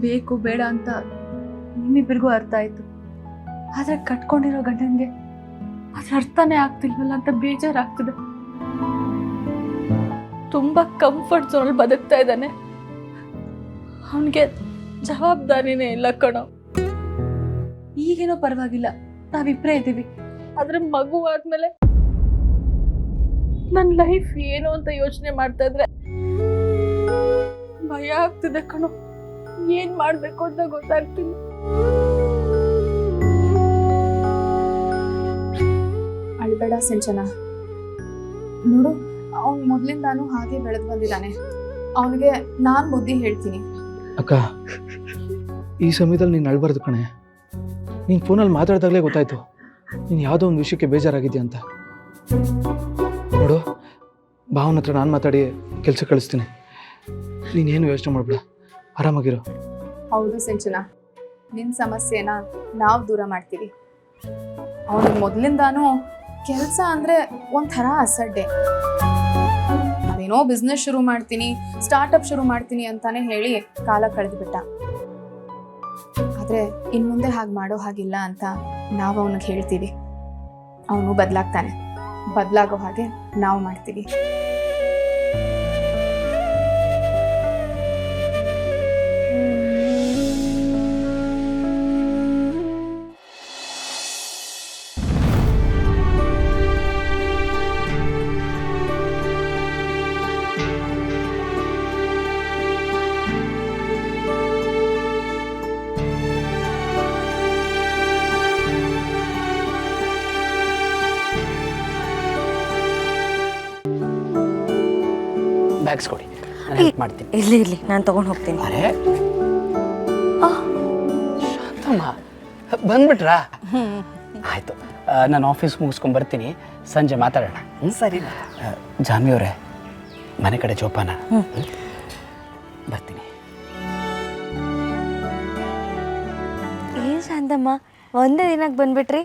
ಬೇಕು ಬೇಡ ಅಂತ ನಿಮ್ಮಿಬ್ಬರಿಗೂ ಅರ್ಥ ಆಯ್ತು. ಆದ್ರೆ ಕಟ್ಕೊಂಡಿರೋ ಗಂಡನ್ಗೆ ಅದ್ರ ಅರ್ಥನೇ ಆಗ್ತಿಲ್ವಲ್ಲ ಅಂತ ಬೇಜಾರಾಗ್ತದೆ. ತುಂಬಾ ಕಂಫರ್ಟ್ ಝೋನಲ್ಲಿ ಬದುಕ್ತಾ ಇದ್ದಾನೆ. ಅವನಿಗೆ ಜವಾಬ್ದಾರಿನೇ ಇಲ್ಲ ಕಣೋ. ಈಗೇನೋ ಪರವಾಗಿಲ್ಲ, ನಾವಿಬ್ರೇ ಇದ್ದೀವಿ. ಆದ್ರೆ ಮಗು ಆದ್ಮೇಲೆ ನನ್ನ ಲೈಫ್ ಏನು ಅಂತ ಯೋಚನೆ ಮಾಡ್ತಾ ಇದ್ರೆ ಭಯ ಆಗ್ತಿದೆ ಕಣೋ. ಏನ್ ಮಾಡ್ಬೇಕು ಅಂತ ಗೊತ್ತಾಗ್ತಿಲ್ಲ. ಅಳ್ಬೇಡ ಸಿಂಚನ. ನೋಡು, ಅವ್ನು ಮೊದ್ಲಿಂದಾನು ಹಾಗೆ ಬೆಳೆದು ಬಂದಿದ್ದಾನೆ. ಅವನಿಗೆ ನಾನ್ ಬುದ್ಧಿ ಹೇಳ್ತೀನಿ. ಅಕ್ಕ, ಈ ಸಮಯದಲ್ಲಿ ನೀನು ಅಳ್ಬಾರ್ದು ಕಣೆ. ನೀನು ಫೋನಲ್ಲಿ ಮಾತಾಡ್ದಾಗಲೇ ಗೊತ್ತಾಯ್ತು ನೀನು ಯಾವುದೋ ಒಂದು ವಿಷಯಕ್ಕೆ ಬೇಜಾರಾಗಿದ್ಯಾ ಅಂತ. ನೋಡು, ಭಾವನ ಹತ್ರ ನಾನು ಮಾತಾಡಿ ಕೆಲಸ ಕಳಿಸ್ತೀನಿ. ನೀನೇನು ಯೋಚನೆ ಮಾಡಬೇಡ, ಆರಾಮಾಗಿರು. ಹೌದು ಸಿಂಚನ, ನಿನ್ ಸಮಸ್ಯೆನ ನಾವು ದೂರ ಮಾಡ್ತೀವಿ. ಅವನಿಗೆ ಮೊದ್ಲಿಂದಾನು ಕೆಲಸ ಅಂದ್ರೆ ಒಂಥರ ಅಸಡ್ಡೆ. ಅದೇನೋ ಬಿಸ್ನೆಸ್ ಶುರು ಮಾಡ್ತೀನಿ, ಸ್ಟಾರ್ಟ್ಅಪ್ ಶುರು ಮಾಡ್ತೀನಿ ಅಂತಾನೆ ಹೇಳಿ ಕಾಲ ಕಳೆದ್ಬಿಟ್ಟ. ಆದ್ರೆ ಇನ್ ಮುಂದೆ ಹಾಗೆ ಮಾಡೋ ಹಾಗಿಲ್ಲ ಅಂತ ನಾವು ಅವನಿಗೆ ಹೇಳ್ತೀವಿ. ಅವನು ಬದಲಾಗ್ತಾನೆ. ಬದಲಾಗೋ ಹಾಗೆ ನಾವು ಮಾಡ್ತೀವಿ. ಬ್ಯಾಗ್ಸ್ ಕೊಡಿ, ನಾನು ಹೆಲ್ಪ್ ಮಾಡ್ತೀನಿ. ಇರ್ಲಿ ನಾನು ತಗೊಂಡು ಹೋಗ್ತೀನಿ. ಅರೆ ಶಾಂತಮ್ಮ, ಬಂದ್ಬಿಟ್ರಾ? ಆಯಿತು, ನಾನು ಆಫೀಸ್ ಮುಗಿಸ್ಕೊಂಡು ಬರ್ತೀನಿ. ಸಂಜೆ ಮಾತಾಡೋಣ. ಸರಿ. ಜಾನ್ವಿ ಅವರೇ, ಮನೆ ಕಡೆ ಜೋಪಾನ. ಬರ್ತೀನಿ. ಏನು ಶಾಂತಮ್ಮ, ಒಂದೇ ದಿನಕ್ಕೆ ಬಂದ್ಬಿಟ್ರಿ?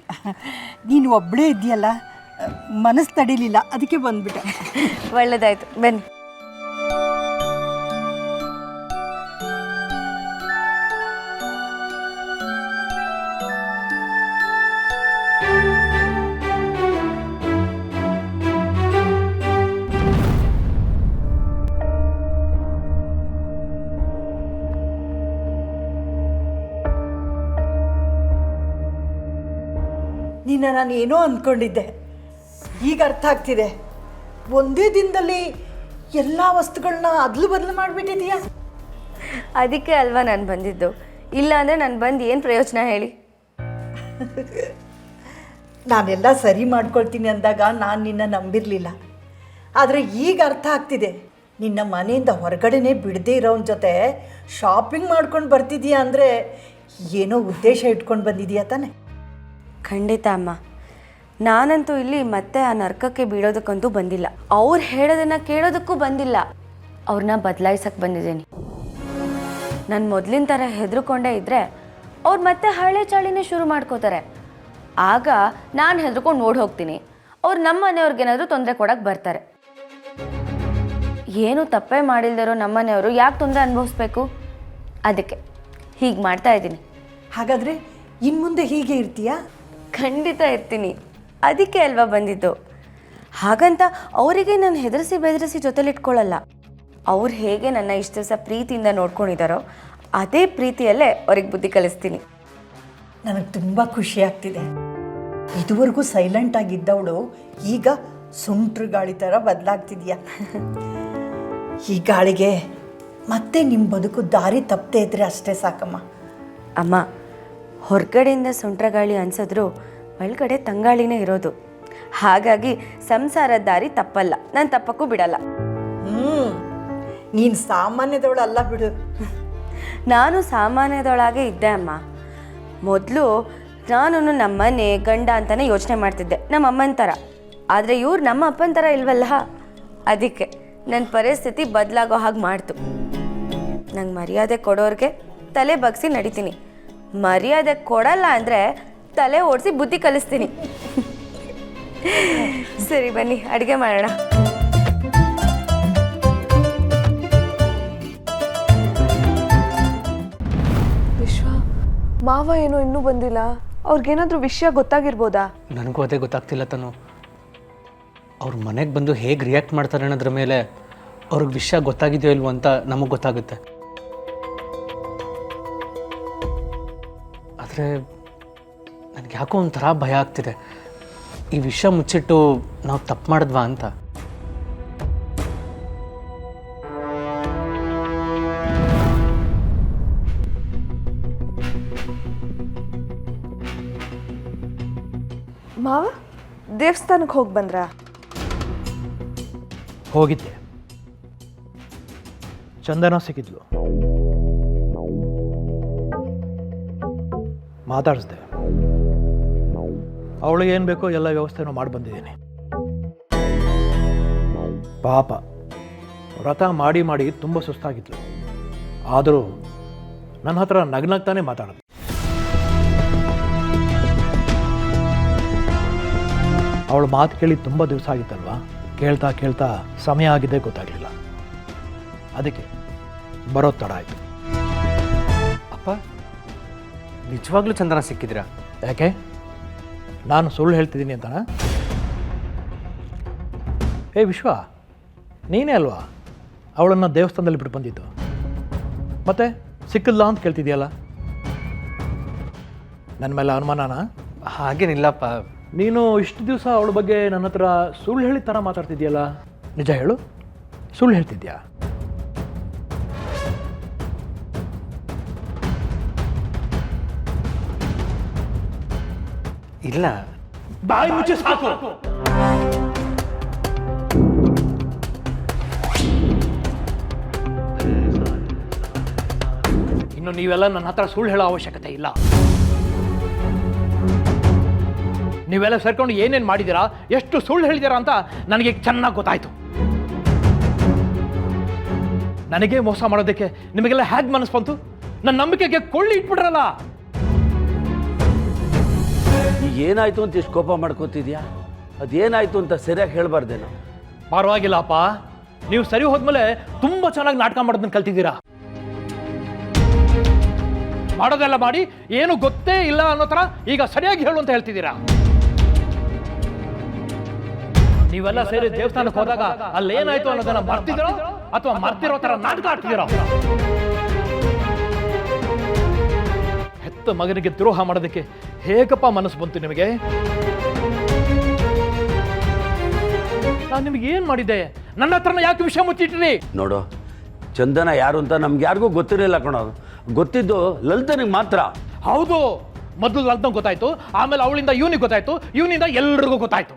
ನೀನು ಒಬ್ಬಳೇ ಇದೆಯಲ್ಲ, ಮನಸ್ಸು ತಡಿಲಿಲ್ಲ, ಅದಕ್ಕೆ ಬಂದ್ಬಿಟ್ಟೆ. ಒಳ್ಳೇದಾಯ್ತು, ಬನ್ನಿ. ನಿನ್ನ ನಾನು ಏನೋ ಅಂದ್ಕೊಂಡಿದ್ದೆ, ಈಗ ಅರ್ಥ ಆಗ್ತಿದೆ. ಒಂದೇ ದಿನದಲ್ಲಿ ಎಲ್ಲ ವಸ್ತುಗಳನ್ನ ಅದಲು ಬದಲು ಮಾಡಿಬಿಟ್ಟಿದೀಯಾ. ಅದಕ್ಕೆ ಅಲ್ವಾ ನಾನು ಬಂದಿದ್ದು. ಇಲ್ಲ ಅಂದರೆ ನಾನು ಬಂದು ಏನು ಪ್ರಯೋಜನ ಹೇಳಿ? ನಾನೆಲ್ಲ ಸರಿ ಮಾಡ್ಕೊಳ್ತೀನಿ ಅಂದಾಗ ನಾನು ನಿನ್ನ ನಂಬಿರಲಿಲ್ಲ. ಆದರೆ ಈಗ ಅರ್ಥ ಆಗ್ತಿದೆ, ನಿನ್ನ ಮನೆಯಿಂದ ಹೊರಗಡೆನೇ ಬಿಡದೇ ಇರೋನ ಜೊತೆ ಶಾಪಿಂಗ್ ಮಾಡ್ಕೊಂಡು ಬರ್ತಿದೀಯಾ ಅಂದರೆ ಏನೋ ಉದ್ದೇಶ ಇಟ್ಕೊಂಡು ಬಂದಿದೀಯಾ ತಾನೆ? ಖಂಡಿತ ಅಮ್ಮ, ನಾನಂತೂ ಇಲ್ಲಿ ಮತ್ತೆ ಆ ನರ್ಕಕ್ಕೆ ಬೀಳೋದಕ್ಕಂತೂ ಬಂದಿಲ್ಲ. ಅವ್ರು ಹೇಳೋದನ್ನು ಕೇಳೋದಕ್ಕೂ ಬಂದಿಲ್ಲ. ಅವ್ರನ್ನ ಬದಲಾಯಿಸಕ್ಕೆ ಬಂದಿದ್ದೀನಿ. ನಾನು ಮೊದಲಿನ ಥರ ಹೆದರ್ಕೊಂಡೇ ಇದ್ದರೆ ಅವ್ರು ಮತ್ತೆ ಹಳೆ ಚಾಳಿನೇ ಶುರು ಮಾಡ್ಕೋತಾರೆ. ಆಗ ನಾನು ಹೆದರ್ಕೊಂಡು ಓಡಿ ಹೋಗ್ತೀನಿ. ಅವ್ರು ನಮ್ಮ ಮನೆಯವ್ರಿಗೇನಾದರೂ ತೊಂದರೆ ಕೊಡೋಕ್ಕೆ ಬರ್ತಾರೆ. ಏನು ತಪ್ಪೇ ಮಾಡಿಲ್ದಿರೋ ನಮ್ಮ ಮನೆಯವರು ಯಾಕೆ ತೊಂದರೆ ಅನುಭವಿಸ್ಬೇಕು? ಅದಕ್ಕೆ ಹೀಗೆ ಮಾಡ್ತಾ ಇದ್ದೀನಿ. ಹಾಗಾದರೆ ಇನ್ನು ಮುಂದೆ ಹೀಗೆ ಇರ್ತೀಯಾ? ಖಂಡಿತ ಇರ್ತೀನಿ. ಅದಕ್ಕೆ ಅಲ್ವಾ ಬಂದಿದ್ದು. ಹಾಗಂತ ಅವರಿಗೆ ನಾನು ಹೆದರಿಸಿ ಬೆದರಿಸಿ ಜೊತೆಲಿಟ್ಕೊಳ್ಳಲ್ಲ. ಅವ್ರು ಹೇಗೆ ನನ್ನ ಇಷ್ಟು ದಿವಸ ಪ್ರೀತಿಯಿಂದ ನೋಡ್ಕೊಂಡಿದ್ದಾರೋ ಅದೇ ಪ್ರೀತಿಯಲ್ಲೇ ಅವ್ರಿಗೆ ಬುದ್ಧಿ ಕಲಿಸ್ತೀನಿ. ನನಗೆ ತುಂಬ ಖುಷಿ ಆಗ್ತಿದೆ. ಇದುವರೆಗೂ ಸೈಲೆಂಟ್ ಆಗಿದ್ದವಳು ಈಗ ಸುಂಟ್ರ ಗಾಳಿ ಥರ ಬದಲಾಗ್ತಿದ್ಯಾ. ಈ ಗಾಳಿಗೆ ಮತ್ತೆ ನಿಮ್ಮ ಬದುಕು ದಾರಿ ತಪ್ಪದೇ ಇದ್ರೆ ಅಷ್ಟೇ ಸಾಕಮ್ಮ. ಅಮ್ಮ, ಹೊರಗಡೆಯಿಂದ ಸುಂಟ್ರ ಗಾಳಿ ಅನ್ಸಿದ್ರು ಒಳಗಡೆ ತಂಗಾಳಿನೇ ಇರೋದು. ಹಾಗಾಗಿ ಸಂಸಾರದ ದಾರಿ ತಪ್ಪಲ್ಲ, ನಾನು ತಪ್ಪಕ್ಕೂ ಬಿಡಲ್ಲ. ನೀನು ಸಾಮಾನ್ಯದವಳಲ್ಲ ಬಿಡು. ನಾನು ಸಾಮಾನ್ಯದೊಳಗೆ ಇದ್ದೆ ಅಮ್ಮ. ಮೊದಲು ನಾನು ನಮ್ಮ ಮನೆ ಗಂಡ ಅಂತಲೇ ಯೋಚನೆ ಮಾಡ್ತಿದ್ದೆ, ನಮ್ಮ ಅಮ್ಮನ ಥರ. ಆದರೆ ಇವ್ರು ನಮ್ಮ ಅಪ್ಪನ ಥರ ಇಲ್ವಲ್ಲ, ಅದಕ್ಕೆ ನನ್ನ ಪರಿಸ್ಥಿತಿ ಬದಲಾಗೋ ಹಾಗೆ ಮಾಡ್ತು. ನಂಗೆ ಮರ್ಯಾದೆ ಕೊಡೋರಿಗೆ ತಲೆ ಬಗ್ಸಿ ನಡಿತೀನಿ, ಮರ್ಯಾದೆ ಕೊಡಲ್ಲ ಅಂದರೆ ತಲೆ ಓಡಿಸಿ ಬುದ್ಧಿ ಕಲಿಸ್ತೀನಿ. ಸರಿ ಬನ್ನಿ, ಅಡುಗೆ ಮಾಡೋಣ. ಮಾವ ಏನೋ ಇನ್ನೂ ಬಂದಿಲ್ಲ. ಅವ್ರಿಗೇನಾದರೂ ವಿಷಯ ಗೊತ್ತಾಗಿರ್ಬೋದಾ? ನನಗೂ ಅದೇ ಗೊತ್ತಾಗ್ತಿಲ್ಲ ತನು. ಅವ್ರ ಮನೆಗೆ ಬಂದು ಹೇಗೆ ರಿಯಾಕ್ಟ್ ಮಾಡ್ತಾರೆ ಅನ್ನೋದ್ರ ಮೇಲೆ ಅವ್ರಿಗೆ ವಿಷಯ ಗೊತ್ತಾಗಿದೆಯೋ ಇಲ್ವೋ ಅಂತ ನಮಗೆ ಗೊತ್ತಾಗುತ್ತೆ. ಆದರೆ ನನಗೆ ಯಾಕೋ ಒಂಥರ ಭಯ ಆಗ್ತಿದೆ. ಈ ವಿಷಯ ಮುಚ್ಚಿಟ್ಟು ನಾವು ತಪ್ಪು ಮಾಡಿದ್ವಾ ಅಂತ. ಮಾವ ದೇವಸ್ಥಾನಕ್ಕೆ ಹೋಗಿ ಬಂದ್ರಾ? ಹೋಗಿದ್ದೆ. ಚಂದನ ಸಿಕ್ಕಿದ್ಲು, ಮಾತಾಡಿಸ್ದೆ. ಅವಳಿಗೆ ಏನು ಬೇಕೋ ಎಲ್ಲ ವ್ಯವಸ್ಥೆನೂ ಮಾಡಿ ಬಂದಿದ್ದೀನಿ. ಪಾಪ ವ್ರತ ಮಾಡಿ ಮಾಡಿ ತುಂಬ ಸುಸ್ತಾಗಿದ್ಲು. ಆದರೂ ನನ್ನ ಹತ್ರ ನಗ್ನಗ್ತಾನೆ ಮಾತಾಡೋದು. ಅವಳ ಮಾತು ಕೇಳಿ ತುಂಬ ದಿವಸ ಆಗಿತ್ತಲ್ವಾ, ಕೇಳ್ತಾ ಕೇಳ್ತಾ ಸಮಯ ಆಗಿದೆ ಗೊತ್ತಾಗಲಿಲ್ಲ. ಅದಕ್ಕೆ ಬರೋದು ತಡ ಆಯಿತು. ಅಪ್ಪ ನಿಜವಾಗ್ಲೂ ಚಂದನ ಸಿಕ್ಕಿದ್ರಾ? ಯಾಕೆ ನಾನು ಸುಳ್ಳು ಹೇಳ್ತಿದ್ದೀನಿ ಅಂತನಾ? ಏ ವಿಶ್ವ, ನೀನೇ ಅಲ್ವಾ ಅವಳನ್ನು ದೇವಸ್ಥಾನದಲ್ಲಿ ಬಿಟ್ಟು ಬಂದಿದ್ದು? ಮತ್ತೆ ಸಿಕ್ಕಿಲ್ಲ ಅಂತ ಕೇಳ್ತಿದ್ಯಲ್ಲ, ನನ್ನ ಮೇಲೆ ಅನುಮಾನನಾ? ಹಾಗೇನಿಲ್ಲಪ್ಪ. ನೀನು ಇಷ್ಟು ದಿವಸ ಅವಳ ಬಗ್ಗೆ ನನ್ನ ಹತ್ರ ಸುಳ್ಳು ಹೇಳಿ ಥರ ಮಾತಾಡ್ತಿದ್ಯಲ್ಲ, ನಿಜ ಹೇಳು, ಸುಳ್ಳು ಹೇಳ್ತಿದ್ಯಾ? ಇಲ್ಲ. ಬಾಯಿ ಮುಚ್ಚಿ ಸಾಕು. ಇನ್ನು ನೀವೆಲ್ಲ ನನ್ನ ಹತ್ರ ಸುಳ್ಳು ಹೇಳೋ ಅವಶ್ಯಕತೆ ಇಲ್ಲ. ನೀವೆಲ್ಲ ಸೇರ್ಕೊಂಡು ಏನೇನು ಮಾಡಿದ್ದೀರಾ, ಎಷ್ಟು ಸುಳ್ಳು ಹೇಳಿದ್ದೀರಾ ಅಂತ ನನಗೆ ಚೆನ್ನಾಗಿ ಗೊತ್ತಾಯ್ತು. ನನಗೆ ಮೋಸ ಮಾಡೋದಕ್ಕೆ ನಿಮಗೆಲ್ಲ ಹೇಗೆ ಮನಸ್ಸು ಬಂತು? ನನ್ನ ನಂಬಿಕೆಗೆ ಕೊಳ್ಳಿ ಇಟ್ಬಿಟ್ರಲ್ಲ. ಈಗ ಏನಾಯ್ತು ಅಂತ ಇಷ್ಟು ಕೋಪ ಮಾಡ್ಕೋತಿದ್ಯಾ? ಅದೇನಾಯ್ತು ಅಂತ ಸರಿಯಾಗಿ ಹೇಳ್ಬಾರ್ದೇನೋ? ಪರವಾಗಿಲ್ಲಪ್ಪ, ನೀವು ಸರಿ ಹೋದ್ಮೇಲೆ ತುಂಬಾ ಚೆನ್ನಾಗಿ ನಾಟಕ ಮಾಡೋದನ್ನ ಕಲ್ತಿದ್ದೀರಾ. ಮಾಡೋದೆಲ್ಲ ಮಾಡಿ ಏನು ಗೊತ್ತೇ ಇಲ್ಲ ಅನ್ನೋ ಥರ ಈಗ ಸರಿಯಾಗಿ ಹೇಳು ಅಂತ ಹೇಳ್ತಿದ್ದೀರಾ. ನೀವೆಲ್ಲ ಸೇರಿ ದೇವಸ್ಥಾನಕ್ಕೆ ಹೋದಾಗ ಅಲ್ಲೇನಾಯ್ತು ಅನ್ನೋದನ್ನ ಮರ್ತಿದ್ದೀರೋ ಅಥವಾ ಮರ್ತಿರೋ ಥರ ನಾಟಕ ಆಡ್ತಿದ್ದೀರೋ? ಹೆತ್ತ ಮಗನಿಗೆ ದ್ರೋಹ ಮಾಡೋದಕ್ಕೆ ಹೇಗಪ್ಪ ಮನಸ್ಸು ಬಂತು ನಿಮಗೆ? ನಾನು ನಿಮಗೆ ಏನ್ ಮಾಡಿದ್ದೆ? ನನ್ನ ಹತ್ರನ ಯಾಕೆ ವಿಷಯ ಮುಚ್ಚಿಟ್ರಿ? ನೋಡು, ಚಂದನ ಯಾರು ಅಂತ ನಮ್ಗೆ ಯಾರಿಗೂ ಗೊತ್ತಿರಲಿಲ್ಲ ಕಣೋದು. ಗೊತ್ತಿದ್ದು ಲಲಿತನಿಗೆ ಮಾತ್ರ. ಹೌದು, ಮೊದಲು ಲಲಿತನಿಗೆ ಗೊತ್ತಾಯ್ತು, ಆಮೇಲೆ ಅವಳಿಂದ ಇವನಿಗೆ ಗೊತ್ತಾಯ್ತು, ಇವನಿಂದ ಎಲ್ರಿಗೂ ಗೊತ್ತಾಯ್ತು.